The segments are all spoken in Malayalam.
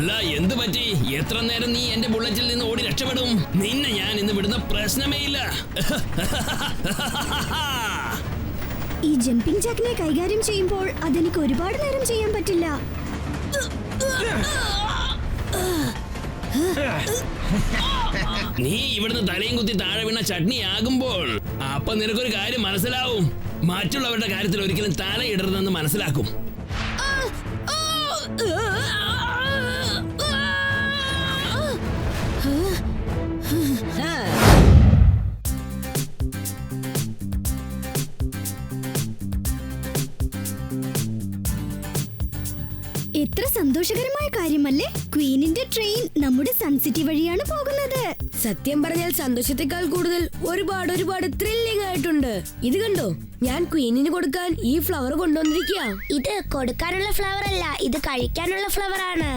അല്ല എന്ത് പറ്റി? എത്ര നേരം നീ എന്റെ ബുള്ളറ്റിൽ നിന്ന് ഓടി രക്ഷപ്പെടും? നിന്നെ ഞാൻ ഇന്ന് വിടുന്ന പ്രശ്നമേ ഇല്ല. ഈ ജമ്പിംഗ് ജാക്കിനെ കൈകാര്യം ചെയ്യുമ്പോൾ അതെനിക്ക് ഒരുപാട് നേരം ചെയ്യാൻ പറ്റില്ല. നീ ഇവിടുന്ന് തലയും കുത്തി താഴെ വീണ ചട്നി ആകുമ്പോൾ അപ്പൊ നിനക്കൊരു കാര്യം മനസ്സിലാവും. മറ്റുള്ളവരുടെ കാര്യത്തിൽ ഒരിക്കലും തലയിടരുതെന്ന് മനസ്സിലാക്കും. എത്ര സന്തോഷകരമായ കാര്യമല്ലേ? ക്വീനിന്റെ ട്രെയിൻ നമ്മുടെ സൺസിറ്റി വഴിയാണ് പോകുന്നത്. സത്യം പറഞ്ഞാൽ സന്തോഷത്തെക്കാൾ കൂടുതൽ ഒരുപാട് ത്രില്ലിംഗ് ആയിട്ടുണ്ട്. ഇത് കണ്ടോ, ഞാൻ ക്വീനിന് കൊടുക്കാൻ ഈ ഫ്ലവർ കൊണ്ടുവന്നിരിക്കുക. ഇത് കൊടുക്കാനുള്ള ഫ്ലവർ അല്ല, ഇത് കഴിക്കാനുള്ള ഫ്ലവർ ആണ്.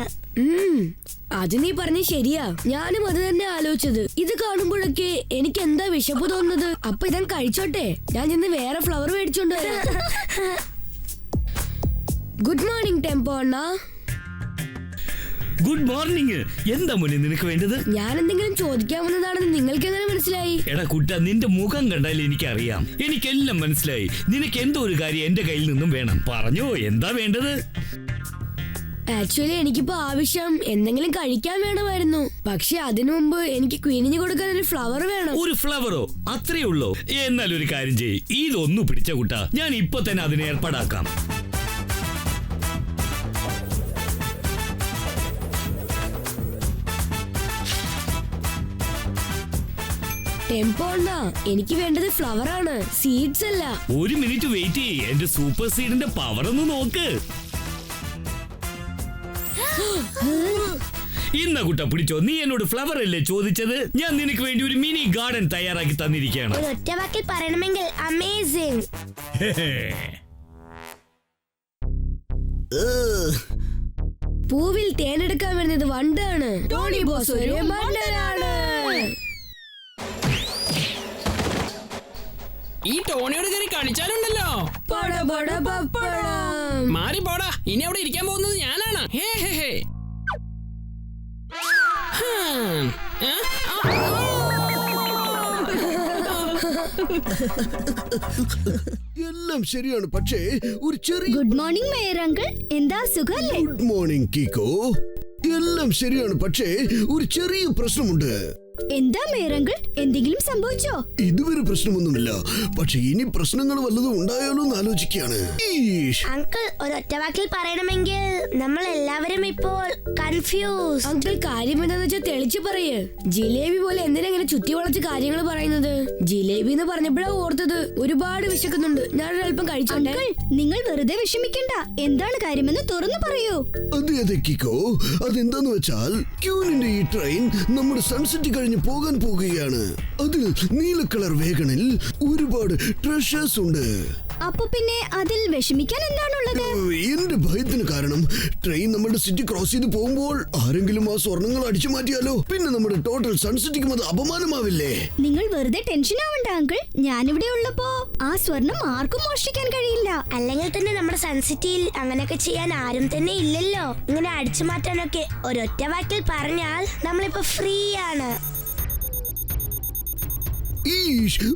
അത് നീ പറഞ്ഞ ശരിയാ. ഞാനും അത് തന്നെ ആലോചിച്ചത്. ഇത് കാണുമ്പോഴൊക്കെ എനിക്ക് എന്താ വിശപ്പ് തോന്നുന്നത്. അപ്പൊ ഇതൻ കഴിച്ചോട്ടെ. ഞാൻ ചെന്ന് വേറെ ഫ്ലവർ മേടിച്ചോണ്ട് വരാം. ഗുഡ് മോർണിംഗ് ടെമ്പോ അണ്ണാ. Good morning. എന്താ മോനെ നിനക്ക് വേണ്ടത്? ഞാൻ എന്തെങ്കിലും ചോദിക്കാവുന്നതാണെന്ന് നിങ്ങൾക്ക് എങ്ങനെ മനസ്സിലായി? എടാ കുട്ട, നിന്റെ മുഖം കണ്ടാൽ എനിക്കറിയാം. എനിക്കെല്ലാം മനസ്സിലായി. നിനക്ക് എന്തോ ഒരു കാര്യം എന്റെ കയ്യിൽ നിന്നും വേണം. പറഞ്ഞോ, എന്താ വേണ്ടത്? ആക്ച്വലി എനിക്കിപ്പോ ആവശ്യം എന്തെങ്കിലും കഴിക്കാൻ വേണമായിരുന്നു. പക്ഷെ അതിനു മുമ്പ് എനിക്ക് ക്വീനിന് കൊടുക്കാൻ ഒരു ഫ്ലവർ വേണം. ഒരു ഫ്ലവറോ? അത്രേ ഉള്ളോ? എന്നാൽ ഒരു കാര്യം ചെയ്യ്, ഇതൊന്നു പിടിച്ച കുട്ട, ഞാൻ ഇപ്പൊ തന്നെ അതിനെ ഏർപ്പാടാക്കാം. ടെമ്പോ അണ്ണാ, എനിക്ക് വേണ്ടത് ഫ്ലവർ ആണ്, സീഡ്സ് അല്ല. ഒരു മിനിറ്റ് വെയിറ്റ് ചെയ്യ്. എന്റെ സൂപ്പർ സീഡിന്റെ പവർ ഒന്ന് നോക്ക്. ഇന്ന കുട്ട പിടിച്ചോ. നീ എന്നോട് ഫ്ലവർ അല്ലേ ചോദിച്ചത്? ഞാൻ നിനക്ക് വേണ്ടി ഒരു മിനി ഗാർഡൻ തയ്യാറാക്കി തന്നിരിക്കുകയാണ്. ഒരു ഒറ്റ വാക്കിൽ പറയണമെങ്കിൽ അമേസിംഗ്. പൂവിൽ തേനെടുക്കാൻ വരുന്നത് വണ്ടാണ്. ടോണി ബോസ് ഒരു മണ്ടനാണ്. ഈ ടോണിയോട് കയറി കളിച്ചാലുണ്ടല്ലോ. മാറി പോടാ. ഇനി അവിടെ ഇരിക്കാൻ പോകുന്നത് ഞാനാണ്. ഹേ ഹേ ഹേ. എല്ലാം ശരിയാണ്, പക്ഷേ ഒരു ചെറിയ. Good morning mayor uncle. എന്താ സുഖല്ലേ? Good morning Kiko. എല്ലാം ശരിയാണ്, പക്ഷേ ഒരു ചെറിയ പ്രശ്നമുണ്ട്. എന്താ മേയർ അങ്കിൾ, എന്തെങ്കിലും സംഭവിച്ചോ? ഇതുവരെ പ്രശ്നമൊന്നുമില്ല, പക്ഷെ ഇനി പ്രശ്നങ്ങൾ വല്ലതും ഉണ്ടായാലോ എന്ന് ആലോചിക്കുകയാണ്. അങ്കിൾ, ഒരു ഒറ്റ വാക്കിൽ പറയണമെങ്കിൽ നമ്മൾ എല്ലാവരും ഇപ്പോൾ കൺഫ്യൂസ്. അങ്കിൾ, കാര്യം എന്താന്ന് വെച്ചാൽ തെളിച്ചു പറയേ. ജിലേബി പോലെ എന്തിനാ ഇങ്ങനെ ചുറ്റി വളച്ച് കാര്യങ്ങൾ പറയുന്നത്? ജിലേബി എന്ന് പറഞ്ഞപ്പോഴാ ഓർത്തത്. ഒരുപാട് വിശക്കുന്നുണ്ട്, ഞാനൊരല്പം കഴിച്ചോട്ടെ. നിങ്ങൾ വെറുതെ വിഷമിക്കണ്ട. എന്താണ് കാര്യമെന്ന് തുറന്നു പറയൂ. അതെ അതെ കീക്കോ, അതെന്താന്ന് വെച്ചാൽ ക്യൂനിന്റെ ഈ ട്രെയിൻ നമ്മുടെ സൺസിറ്റി കഴിഞ്ഞ് പോകാൻ പോകുകയാണ്. അതിൽ നീല കളർ വേഗണിൽ ഒരുപാട് ട്രഷേഴ്സ് ഉണ്ട്. അപ്പൊ പിന്നെ അതിൽ വിഷമിക്കാൻ എന്താണുള്ളത്? എന്റെ ഭയത്തിന് കാരണം ട്രെയിൻ നമ്മുടെ സിറ്റി ക്രോസ് ചെയ്ത് പോകുമ്പോൾ ആരെങ്കിലും ആ സ്വർണ്ണങ്ങൾ അടിച്ചു മാറ്റിയാലോ? പിന്നെ നമ്മുടെ ടോട്ടൽ സൺസിറ്റിക്കും അത് അപമാനമാവില്ലേ? നിങ്ങൾ വെറുതെ ടെൻഷൻ ആവണ്ട അങ്കിൾ. ഞാനിവിടെ ഉള്ളപ്പോ ആ സ്വർണം ആർക്കും മോഷ്ടിക്കാൻ കഴിയില്ല. അല്ലെങ്കിൽ തന്നെ നമ്മുടെ സൺസിറ്റിയിൽ അങ്ങനെയൊക്കെ ചെയ്യാൻ ആരും തന്നെ ഇല്ലല്ലോ. ഇങ്ങനെ അടിച്ചു മാറ്റാനൊക്കെ ഒരൊറ്റ വാക്കിൽ പറഞ്ഞാൽ നമ്മളിപ്പോ ഫ്രീ ആണ്.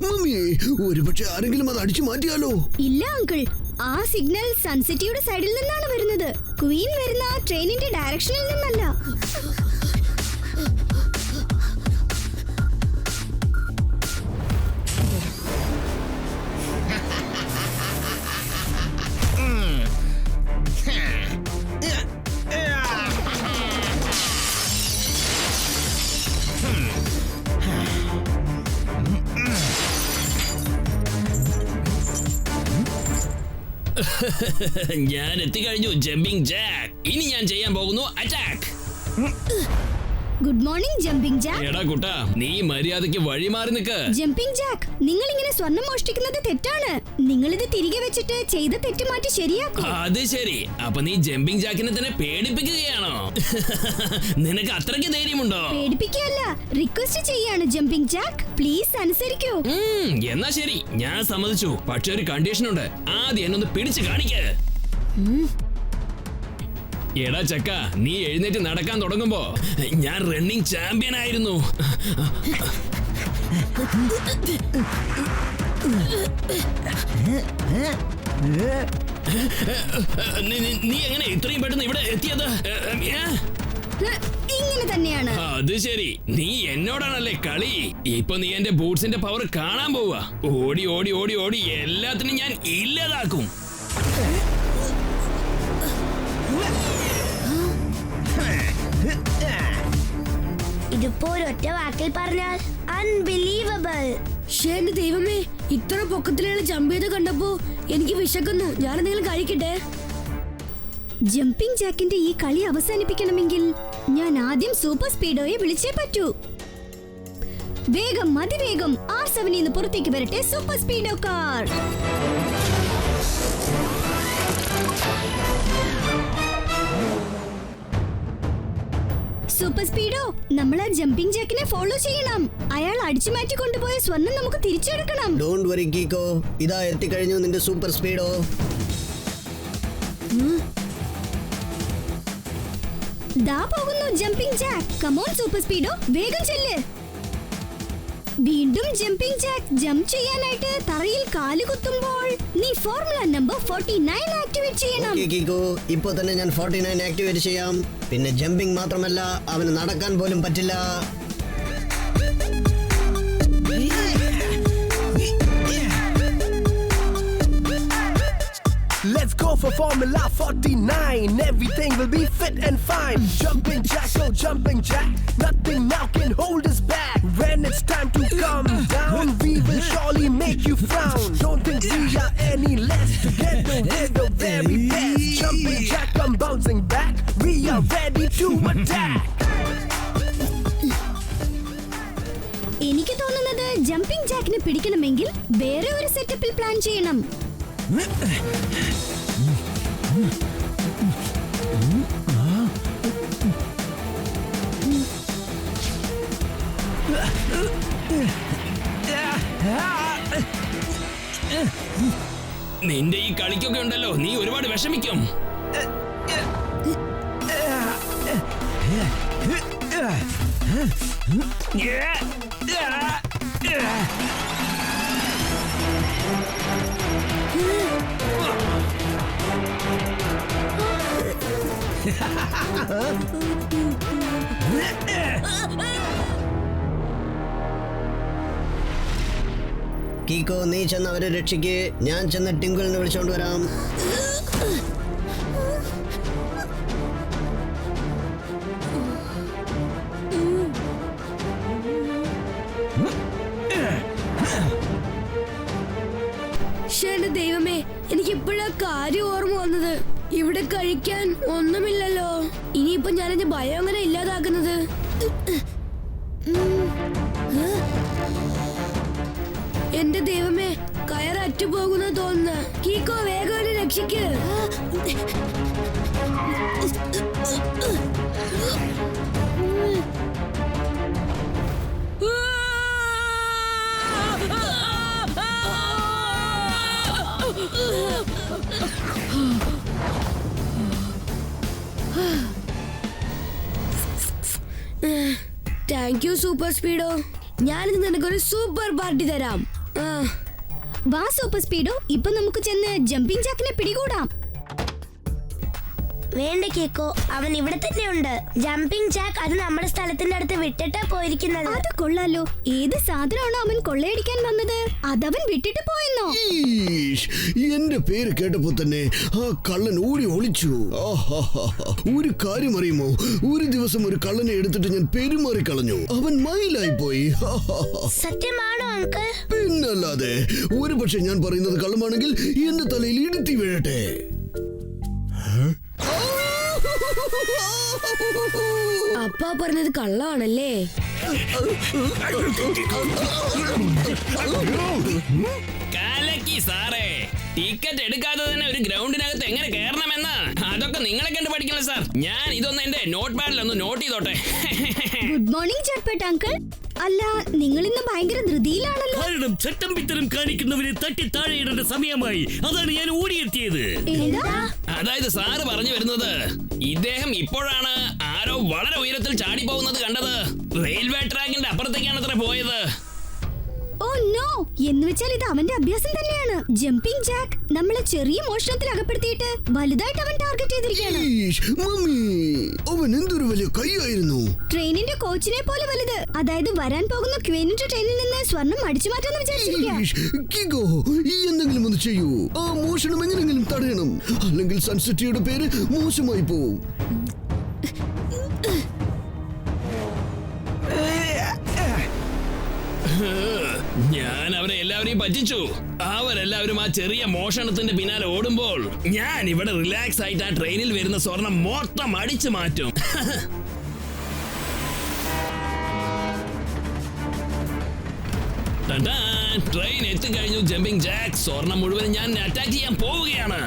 മമ്മിയെ, ഒരുപക്ഷെ ആരെങ്കിലും അത് അടിച്ചു മാറ്റിയാലോ? ഇല്ല അങ്കിൾ, ആ സിഗ്നൽ സൺസിറ്റിയുടെ സൈഡിൽ നിന്നാണ് വരുന്നത്. ക്വീൻ വരുന്ന ട്രെയിനിന്റെ ഡയറക്ഷനിൽ നിന്നല്ല. ഞാൻ എത്തിക്കഴിഞ്ഞു ജമ്പിംഗ് ജാക്ക്. ഇനി ഞാൻ ചെയ്യാൻ പോകുന്നു attack. Good morning jumping Jack. എടാ കുട്ടാ, നീ മര്യാദയ്ക്ക് വഴി മാറി നിൽക്ക്. ജമ്പിംഗ് ജാക്ക്, നിങ്ങൾ ഇങ്ങനെ സ്വർണം മോഷ്ടിക്കുന്നത് തെറ്റാണ്. നിങ്ങൾ ഇത് തിരികെ വെച്ചിട്ട് ചെയ്ത തെറ്റ് മാറ്റി ശരിയാക്കും. അത് ശരി. അപ്പൊ നീ ജമ്പിംഗ് ജാക്കിനെ തന്നെ പേടിപ്പിക്കുകയാണോ? നിനക്ക് അത്രയ്ക്ക് ധൈര്യമുണ്ടോ? പേടിപ്പിക്കുകയല്ല, റിക്വസ്റ്റ് ചെയ്യാണ് ജമ്പിംഗ് ജാക്ക്. പ്ലീസ് അനുസരിക്കൂ. എന്നാ ശരി, ഞാൻ സമ്മതിച്ചു. പക്ഷെ ഒരു കണ്ടീഷൻ ഉണ്ട്. ആദ്യം എന്നൊന്ന് പിടിച്ചു കാണിക്ക്. എടാ ചക്ക, നീ എഴുന്നേറ്റ് നടക്കാൻ തുടങ്ങുമ്പോ ഞാൻ റണ്ണിങ് ചാമ്പ്യൻ ആയിരുന്നു. നീ എങ്ങനെ ഇത്രയും പെട്ടെന്ന് ഇവിടെ എത്തിയത്? ഇങ്ങനെ തന്നെയാണ്. അത് ശരി, നീ എന്നോടാണല്ലേ കളി. ഇപ്പൊ നീ എന്റെ ബൂട്ട്സിന്റെ പവർ കാണാൻ പോവാ. ഓടി ഓടി ഓടി ഓടി എല്ലാത്തിനും ഞാൻ ഇല്ലാതാക്കും. ഇതിപ്പോ ഒരൊറ്റ വാക്കിൽ പറഞ്ഞാൽ അൺബിലീവബിൾ. എന്റെ ദൈവമേ, ഇത്ര പൊക്കത്തിലുള്ള ജമ്പ് ചെയ്ത് കണ്ടപ്പോ എനിക്ക് വിശക്കുന്നു. ഞാൻ എന്തെങ്കിലും കഴിക്കട്ടെ. ജമ്പിംഗ് ജാക്കിന്റെ ഈ കളി അവസാനിപ്പിക്കണമെങ്കിൽ ഞാൻ ആദ്യം സൂപ്പർ സ്പീഡോയെ വിളിച്ചേ പറ്റൂ. വേഗം, അതിവേഗം R7 നിന്ന് പുറത്തേക്ക് വരട്ടെ സൂപ്പർ സ്പീഡോ കാർ. സൂപ്പർ സ്പീഡോ, നമ്മൾ ആ ജമ്പിംഗ് ജാക്കിനെ ഫോളോ ചെയ്യണം. അയാൾ അടിച്ചു മാറ്റി കൊണ്ടുപോയ സ്വർണം നമുക്ക് തിരിച്ചെടുക്കണം. ഡോണ്ട് വറി കീക്കോ, ഇതാ എത്തിക്കഴിഞ്ഞു നിന്റെ സൂപ്പർ സ്പീഡോ. ദാ പോകുന്നു ജമ്പിംഗ് ജാക്ക്. കമോൺ സൂപ്പർ സ്പീഡോ, വേഗം ചെല്ല്. വീണ്ടും ജമ്പിംഗ് ജാക്ക്. ജംപ് ചെയ്യാനായിട്ട് തറയിൽ കാല് കുത്തുമ്പോൾ നീ ഫോർമുല നമ്പർ 49 ആക്ടിവേറ്റ് ചെയ്യണം. ഓക്കേ കീക്കോ, ഇപ്പോ തന്നെ ഞാൻ 49 ആക്ടിവേറ്റ് ചെയ്യാം. പിന്നെ ജമ്പിംഗ് മാത്രമല്ല, അവന് നടക്കാൻ പോലും പറ്റില്ല. Let's go for Formula 49. Everything will be fit and fine. Jumping jack, oh jumping jack. Nothing now can hold us back. When it's time to come down, we will surely make you frown. Don't think we are any less. Together we're the very best. Jumping jack, come bouncing back. We are ready to attack. എനിക്ക് തോന്നുന്നത് ജമ്പിംഗ് ജാക്കിനെ പിടിക്കണമെങ്കിൽ വേറെ ഒരു സെറ്റപ്പിൽ പ്ലാൻ ചെയ്യണം. നിന്റെ ഈ കളിക്കൊക്കെ ഉണ്ടല്ലോ, നീ ഒരുപാട് വിഷമിക്കും. കീക്കോ, നീ ചെന്ന് അവരെ രക്ഷിക്ക്. ഞാൻ ചെന്ന് ടിങ്കിളിനെ വിളിച്ചോണ്ട് വരാം. എന്റെ ദൈവമേ, എനിക്ക് ഇപ്പോഴാ കാര്യം ഓർമ്മ വന്നത്. ഇവിടെ കഴിക്കാൻ ഒന്നുമില്ലല്ലോ. ഇനിയിപ്പോ ഞാൻ എന്റെ ഭയം അങ്ങനെ ഇല്ലാതാക്കുന്നത്. എന്റെ ദൈവമേ, കയറ് അറ്റുപോകുന്ന തോന്നുന്നു. കീക്കോ, വേഗം എന്നെ രക്ഷിക്ക്. Thank you super Speedo. ഞാനിന്ന് നിനക്കൊരു സൂപ്പർ പാർട്ടി തരാം. വാ സൂപ്പർ സ്പീഡോ, ഇപ്പൊ നമുക്ക് ചെന്ന് ജമ്പിംഗ് ജാക്കിനെ പിടികൂടാം. വേണ്ട കേക്കോ, അവൻ ഇവിടെ തന്നെ ഉണ്ട്. ജമ്പിംഗ് ജാക്ക് അത് നമ്മുടെ സ്ഥലത്തിന്റെ അടുത്ത് വിട്ടിട്ടാ പോയിരിക്കുന്നത്. അത് കൊള്ളാലോ. ഏത് സാധനമാണോ അവൻ കൊള്ളയടിക്കാൻ വന്നത് അതവൻ വിട്ടിട്ട് പോയെന്നോ? ഈഷ്, എന്റെ പേര് കേട്ടപ്പോ തന്നെ ആ കള്ളൻ ഓടി ഒളിച്ചു. ഒരു കാര്യം അറിയുമോ, ഒരു ദിവസം ഒരു കള്ളനെ എടുത്തിട്ട് ഞാൻ പെരുമാറി കളഞ്ഞു. അവൻ മയിലായി പോയി. സത്യമാണോ അങ്കിൾ? പിന്നല്ലാതെ. ഒരു പക്ഷെ ഞാൻ പറയുന്നത് കള്ളമാണെങ്കിൽ എന്റെ തലയിൽ ഇടുത്തി വീഴട്ടെ. അപ്പാ പറഞ്ഞത് കള്ളാണല്ലേ? കലക്കി സാറേ, ടിക്കറ്റ് എടുക്കാതെ തന്നെ ഒരു ഗ്രൗണ്ടിനകത്ത് എങ്ങനെ കയറണമെന്ന് അതൊക്കെ നിങ്ങളെ കണ്ടു പഠിക്കണം സാർ. ഞാൻ ഇതൊന്ന് എന്റെ നോട്ട് പാഡിൽ ഒന്ന് നോട്ട് ചെയ്തോട്ടെ. Good morning Chatpat uncle. അല്ല, നിങ്ങൾ ഇന്ന് ഭയങ്കര ധൃതിയിലാണല്ലോ. കാരണം ചട്ടം പിത്തരം കാണിക്കുന്നവരെ തട്ടി താഴെയിടേണ്ട സമയമായി. അതാണ് ഞാൻ ഓടിയെത്തിയത്. എന്താ? അതായത് സാറ് പറഞ്ഞു വരുന്നത് ഇദ്ദേഹം ഇപ്പോഴാണ് ആരോ വളരെ ഉയരത്തിൽ ചാടി പോകുന്നത് കണ്ടത്. റെയിൽവേ ട്രാക്കിന്റെ അപ്പുറത്തേക്കാണ് അത്ര പോയത്. ഓ നോ, എന്ന് വെച്ചാൽ ഇത് അവന്റെ അഭ്യാസം തന്നെയാണ്. ജമ്പിംഗ് ജാക്ക് നമ്മളെ ചെറിയ മോഷണത്തിൽ അകപ്പെടുത്തിയിട്ട് വലുതായിട്ട് അവൻ ടാർഗറ്റ് ചെയ്തിരിക്കുകയാണ്. മമ്മി, അവൻ എന്തൊരു വലിയ കൈയായിരുന്നു. ട്രെയിനിന്റെ കോച്ചിനെ പോലെ വലുത്. അതായത് വരാൻ പോകുന്ന ക്വീനിന്റെ ട്രെയിനിൽ നിന്ന് സ്വർണം അടിച്ചു മാറ്റാന്ന് വിചാരിച്ചിരിക്കുക. കിഗോ, ഈ എന്തെങ്കിലും ഒന്ന് ചെയ്യൂ. ആ മോഷണം എങ്ങനെങ്കിലും തടയണം, അല്ലെങ്കിൽ സൺസിറ്റിയുടെ പേര് മോശമായി പോവും. ഞാൻ അവരെ എല്ലാവരെയും പറ്റിച്ചു. അവരെല്ലാവരും ആ ചെറിയ മോഷണത്തിന്റെ പിന്നാലെ ഓടുമ്പോൾ ഞാൻ ഇവിടെ റിലാക്സ് ആയിട്ട് ആ ട്രെയിനിൽ വരുന്ന സ്വർണം മൊത്തം അടിച്ചു മാറ്റും. ട്രെയിൻ എത്തിക്കഴിഞ്ഞു ജമ്പിംഗ് ജാക്ക്. സ്വർണം മുഴുവൻ ഞാൻ അറ്റാക്ക് ചെയ്യാൻ പോവുകയാണ്.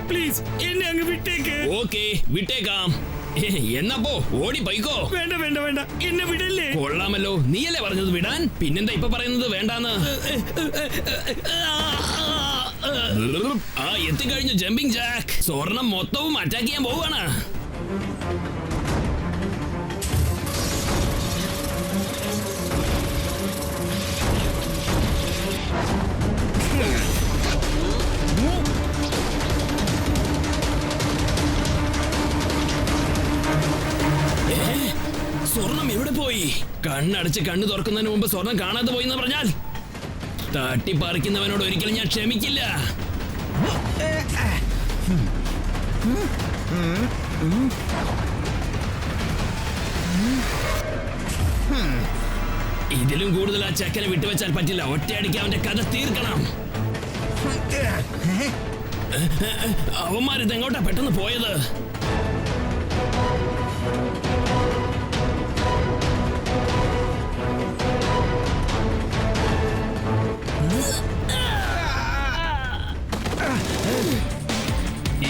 പ്ലീസ് എന്നെ അങ്ങ് വിട്ടേക്ക്. ഓക്കെ, വിട്ടേക്കാം. എന്നപ്പോ ഓടി പൈക്കോ. വേണ്ട വേണ്ട വേണ്ട, എന്നെ വിടല്ലേ. കൊള്ളാമല്ലോ, നീയല്ലേ പറഞ്ഞത് വിടാൻ, പിന്നെന്താ ഇപ്പൊ പറയുന്നത് വേണ്ടാന്ന്? ആ എത്തിക്കഴിഞ്ഞു ജമ്പിംഗ് ജാക്ക്. സ്വർണം മൊത്തവും അറ്റാക്ക് ചെയ്യാൻ പോവാണ്. സ്വർണം എവിടെ പോയി? കണ്ണടച്ച് കണ്ണു തുറക്കുന്നതിന് മുമ്പ് സ്വർണം കാണാതെ പോയി എന്ന് പറഞ്ഞാൽ തട്ടിപ്പറിക്കുന്നവനോട് ഒരിക്കലും ഞാൻ ക്ഷമിക്കില്ല. ഇതിലും കൂടുതൽ ആ ചക്കനെ വിട്ടുവെച്ചാൽ പറ്റില്ല. ഒറ്റയടിക്ക് അവന്റെ കഥ തീർക്കണം. അവന്മാരിത് എങ്ങോട്ടാ പെട്ടെന്ന് പോയത്?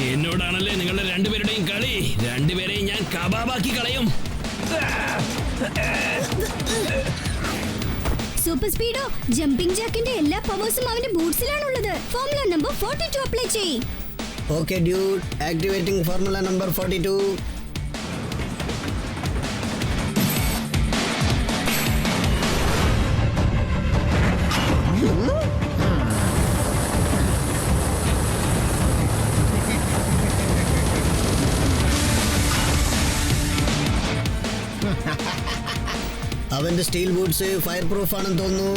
എന്നോടാണല്ലേ നിങ്ങളുടെ രണ്ടുപേരുടെയും കളി. രണ്ടുപേരെയും ഞാൻ കബാബാക്കി കളയും. സൂപ്പർ സ്പീഡോ, ജമ്പിംഗ് ജാക്കിന്റെ എല്ലാ പവേഴ്സും അവന്റെ ബൂട്ട്സിലാണുള്ളത്. ഫോർമുല നമ്പർ 42 അപ്ലൈ ചെയ്യ്. Okay dude, activating formula number 42. അവന്റെ സ്റ്റീൽ ബൂട്ട്സ് ഫയർ പ്രൂഫ് ആണെന്ന് തോന്നുന്നു.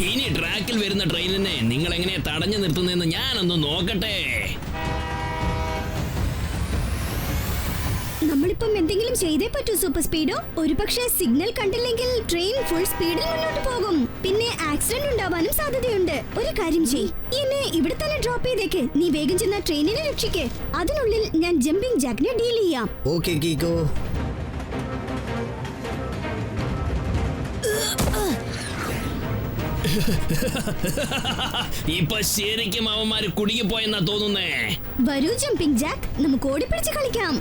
ഇനി ട്രാക്കിൽ വരുന്ന ട്രെയിനിനെ നിങ്ങൾ എങ്ങനെയാ തടഞ്ഞു നിർത്തുന്നതെന്ന് ഞാനൊന്ന് നോക്കട്ടെ. നമ്മളിപ്പം എന്തെങ്കിലും ചെയ്തേ പറ്റൂ സൂപ്പർ സ്പീഡോ. ഒരു പക്ഷേ സിഗ്നൽ കണ്ടില്ലെങ്കിൽ ട്രെയിൻ ഫുൾ സ്പീഡിൽ മുന്നോട്ട് പോകും. പിന്നെ ആക്സിഡന്റ് ഉണ്ടാവാനും സാധ്യതയുണ്ട്. ഒരു കാര്യം ചെയ്യ്, എന്നെ ഇവിടെ തന്നെ ഡ്രോപ്പ് ചെയ്തേക്ക്. നീ വേഗം ചെന്ന ട്രെയിനിനെ രക്ഷിക്ക്. അതിനുള്ളിൽ ഞാൻ ജമ്പിംഗ് ജാക്കിനെ ഡീൽ ചെയ്യാം. ഓക്കെ കീക്കോ. ഇപ്പൊ ശരിക്കും അവന്മാര് കുടുങ്ങിപ്പോയെന്നാ തോന്നുന്നേ. വരൂ ജമ്പിംഗ് ജാക്ക്, നമുക്ക് ഓടിപ്പിടിച്ച് കളിക്കാം.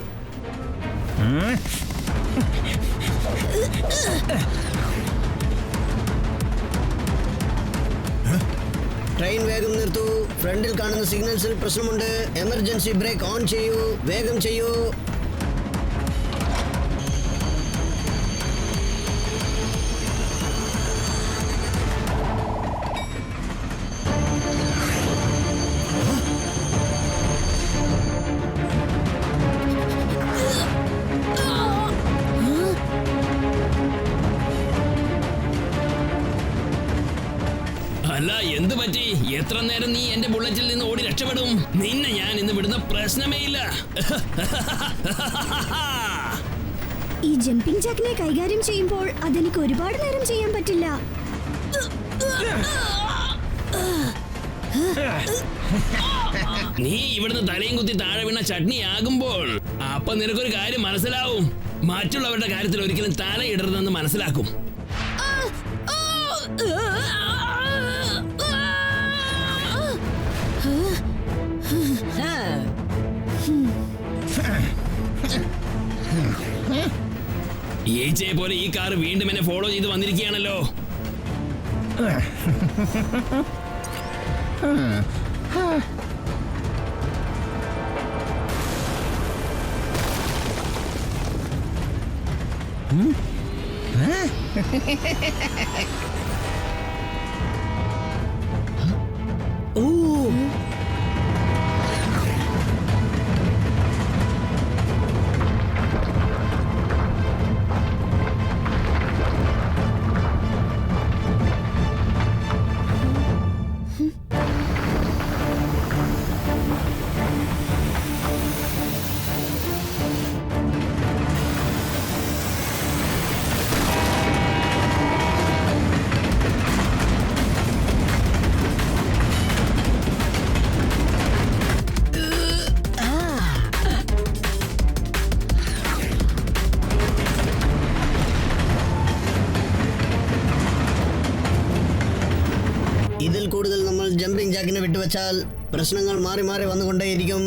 ട്രെയിൻ വേഗം നിർത്തൂ. ഫ്രണ്ടിൽ കാണുന്ന സിഗ്നൽസിൽ പ്രശ്നമുണ്ട്. എമർജൻസി ബ്രേക്ക് ഓൺ ചെയ്യൂ. വേഗം ചെയ്യൂ. അല്ല, എന്ത് പറ്റി? എത്ര നേരം നീ എന്റെ ബുള്ളറ്റിൽ നിന്ന് ഓടി രക്ഷപ്പെടും? നിന്നെ ഞാൻ ഇന്ന് വിടുന്ന പ്രശ്നമേ ഇല്ല. ഈ ജമ്പിംഗ് ജാക്കിനെ കൈകാര്യം ചെയ്യുമ്പോൾ അതെനിക്ക് ഒരുപാട് നേരം ചെയ്യാൻ പറ്റില്ല. നീ ഇവിടുന്ന് തലയും കുത്തി താഴെ വീണ ചട്നി ആകുമ്പോൾ അപ്പൊ നിനക്കൊരു കാര്യം മനസ്സിലാവും. മറ്റുള്ളവരുടെ കാര്യത്തിൽ ഒരിക്കലും തലയിടരുതെന്ന് മനസ്സിലാക്കും. ഈച്ചയെ പോലെ ഈ കാർ വീണ്ടും എന്നെ ഫോളോ ചെയ്ത് വന്നിരിക്കുകയാണല്ലോ. ഇതിൽ കൂടുതൽ നമ്മൾ ജമ്പിംഗ് ജാക്കിനെ വിട്ടുവെച്ചാൽ പ്രശ്നങ്ങൾ മാറി മാറി വന്നുകൊണ്ടേയിരിക്കും.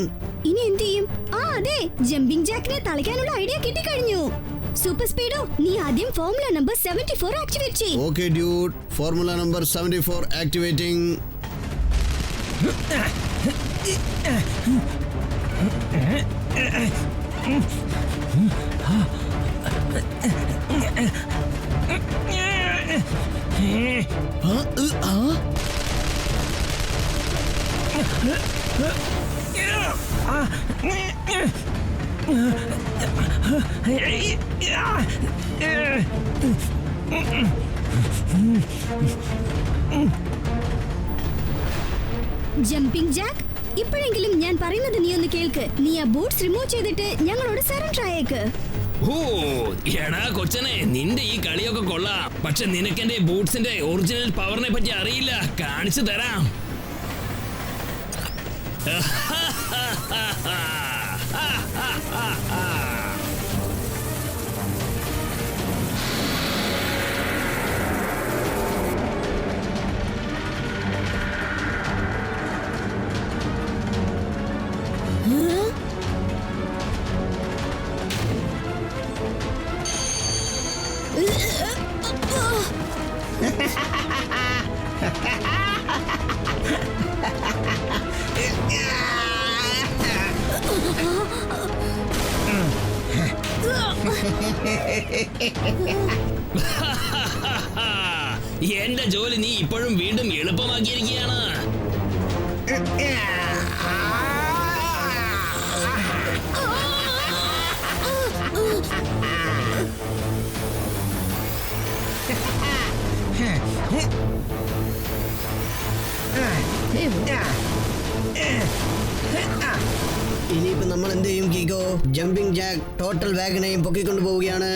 ഇനി എന്ത് ചെയ്യും? അതെ, ജമ്പിംഗ് ജാക്കിനെ തളിക്കാനുള്ള ഐഡിയ കിട്ടിക്കഴിഞ്ഞു. സൂപ്പർ സ്പീഡോ, നീ ആദ്യം ഫോർമുല നമ്പർ 74 ആക്ടിവേറ്റ് ചെയ്യ്. Okay dude, formula number 74 activating. Jumping Jack, ഇപ്പോഴെങ്കിലും ഞാൻ പറയുന്നത് നീ ഒന്ന് കേൾക്ക്. നീ ആ ബൂട്ട്സ് റിമൂവ് ചെയ്തിട്ട് ഞങ്ങളോട് സറണ്ടർ ആയേക്ക്. ഓ എടാ കൊച്ചനെ, നിന്റെ ഈ കളിയൊക്കെ കൊള്ളാം. പക്ഷെ നിനക്കെന്റെ ബൂട്ട്സിന്റെ ഒറിജിനൽ പവറിനെ പറ്റി അറിയില്ല. കാണിച്ചു തരാം. എന്റെ ജോലി നീ ഇപ്പോഴും വീണ്ടും എളുപ്പമാക്കിയിരിക്കുകയാണ്. ഇനിയിപ്പോ നമ്മൾ എന്ത് ചെയ്യും കീകോ? ജമ്പിംഗ് ജാക്ക് ടോട്ടൽ വാഗനെയും പൊക്കിക്കൊണ്ടു പോവുകയാണ്.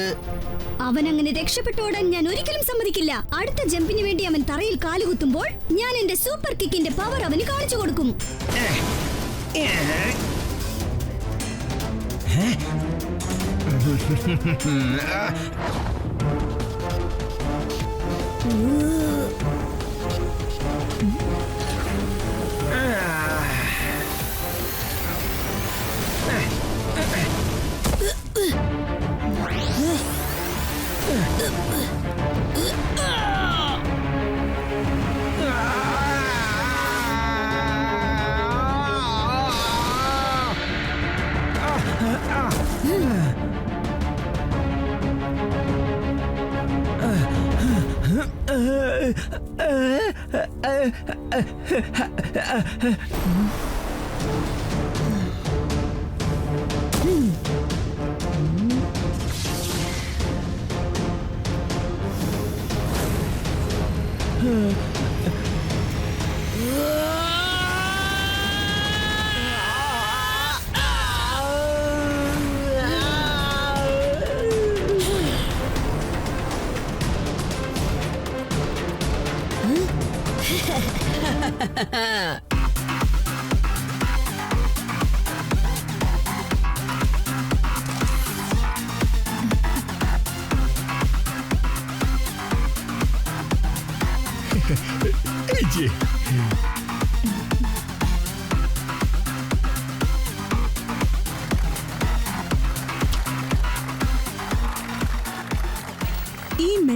അവൻ അങ്ങനെ രക്ഷപ്പെട്ടോടാൻ ഞാൻ ഒരിക്കലും സമ്മതിക്കില്ല. അടുത്ത ജമ്പിന് വേണ്ടി അവൻ തറയിൽ കാലുകുത്തുമ്പോൾ ഞാൻ എന്റെ സൂപ്പർ കിക്കിന്റെ പവർ അവന് കാണിച്ചു കൊടുക്കും.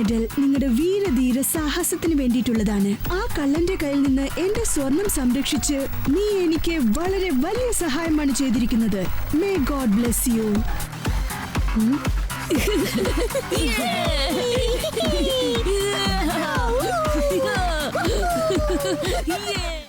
മെഡൽ നിങ്ങളുടെ വീരധീര സാഹസത്തിന് വേണ്ടിയിട്ടുള്ളതാണ്. ആ കള്ളന്റെ കയ്യിൽ നിന്ന് എന്റെ സ്വർണം സംരക്ഷിച്ച് നീ എനിക്ക് വളരെ വലിയ സഹായമാണ് ചെയ്തിരിക്കുന്നത്. May God bless you. Yeah.